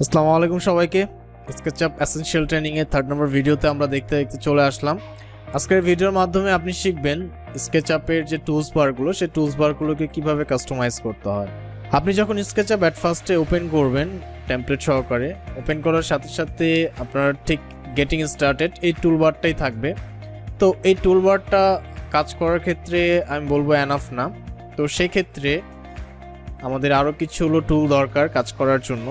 আসসালামু আলাইকুম সবাইকে। SketchUp এসেনশিয়াল ট্রেনিং এর 3rd নম্বর ভিডিওতে আমরা দেখতে চলে আসলাম। আজকের ভিডিওর মাধ্যমে আপনি শিখবেন SketchUp এর যে টুলস বারগুলো, সেই টুলস বারগুলোকে কিভাবে কাস্টমাইজ করতে হয়। আপনি যখন SketchUp এট ফার্স্টে ওপেন করবেন টেমপ্লেট সহকারে, ওপেন করার সাথে সাথে আপনার ঠিক গেটিং স্টার্টেড এই টুলবারটাই থাকবে। তো এই টুলবারটা কাজ করার ক্ষেত্রে আমি বলবো এনাফ না। তো সেই ক্ষেত্রে আমাদের আরও কিছু টুল দরকার কাজ করার জন্য।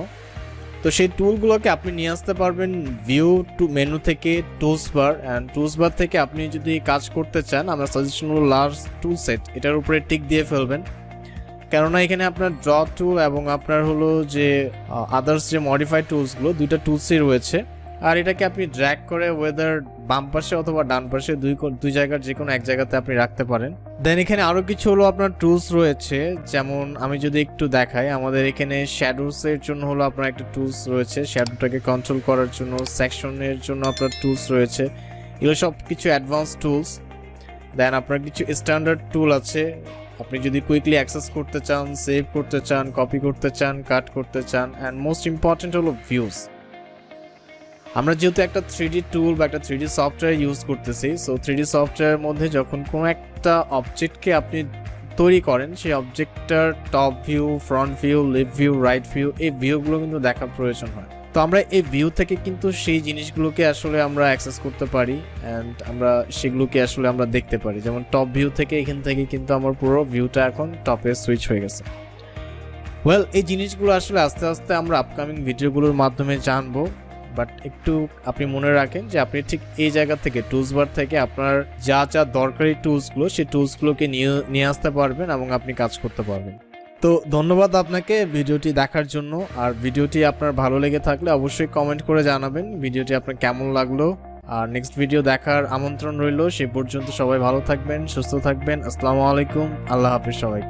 তো সেই টুলগুলোকে আপনি নিয়ে আসতে পারবেন ভিউ টু মেনু থেকে টুলস বার, অ্যান্ড টুলস বার থেকে আপনি যদি কাজ করতে চান আমরা সাজেশন হলো লার্জ টুল সেট, এটার উপরে টিক দিয়ে ফেলবেন। কেননা এখানে আপনার ড্র টুল এবং আপনার হলো যে আদার্স যে মডিফাইড টুলসগুলো, দুইটা টুলসই রয়েছে। আর এটাকে আপনি ড্র্যাগ করে ওয়েদার বাম পাশে অথবা ডান পাশে দুই জায়গার যে কোনো এক জায়গাতে আপনি রাখতে পারেন। দেন এখানে আরও কিছু হলো আপনার টুলস রয়েছে, যেমন আমি যদি একটু দেখাই, আমাদের এখানে শ্যাডোসের জন্য হলো আপনার একটা টুলস রয়েছে, শ্যাডোটাকে কন্ট্রোল করার জন্য। সেকশনের জন্য আপনার টুলস রয়েছে, এগুলো সব কিছু অ্যাডভান্স টুলস। দেন আপনার কিছু স্ট্যান্ডার্ড টুল আছে, আপনি যদি কুইকলি অ্যাক্সেস করতে চান, সেভ করতে চান, কপি করতে চান, কাট করতে চান। অ্যান্ড মোস্ট ইম্পর্টেন্ট হলো ভিউজ। আমরা যেহেতু একটা 3D টুল বা একটা 3D সফটওয়্যার ইউজ করতেছি, সো 3D সফটওয়্যারের মধ্যে যখন কোনো একটা অবজেক্টকে আপনি তৈরি করেন, সেই অবজেক্টটার top view, front view, left view, right view, এই ভিউগুলো কিন্তু দেখার প্রয়োজন হয়। তো আমরা এই ভিউ থেকে কিন্তু সেই জিনিসগুলোকে আসলে আমরা অ্যাক্সেস করতে পারি, অ্যান্ড আমরা সেগুলোকে আসলে আমরা দেখতে পারি। যেমন টপ ভিউ থেকে, এখান থেকে কিন্তু আমার পুরো ভিউটা এখন টপে সুইচ হয়ে গেছে। ওয়েল, এই জিনিসগুলো আসলে আস্তে আস্তে আমরা আপকামিং ভিডিওগুলোর মাধ্যমে জানবো। বাট একটু আপনি মনে রাখেন যে আপনি ঠিক এই জায়গা থেকে টুলস বার থেকে আপনার যা যা দরকারি টুলসগুলো, সেই টুলসগুলোকে নিয়ে আসতে পারবেন এবং আপনি কাজ করতে পারবেন। তো ধন্যবাদ আপনাকে ভিডিওটি দেখার জন্য। আর ভিডিওটি আপনার ভালো লেগে থাকলে অবশ্যই কমেন্ট করে জানাবেন ভিডিওটি আপনার কেমন লাগলো। আর নেক্সট ভিডিও দেখার আমন্ত্রণ রইল। সে পর্যন্ত সবাই ভালো থাকবেন, সুস্থ থাকবেন। আসসালামু আলাইকুম, আল্লাহ হাফেজ সবাই।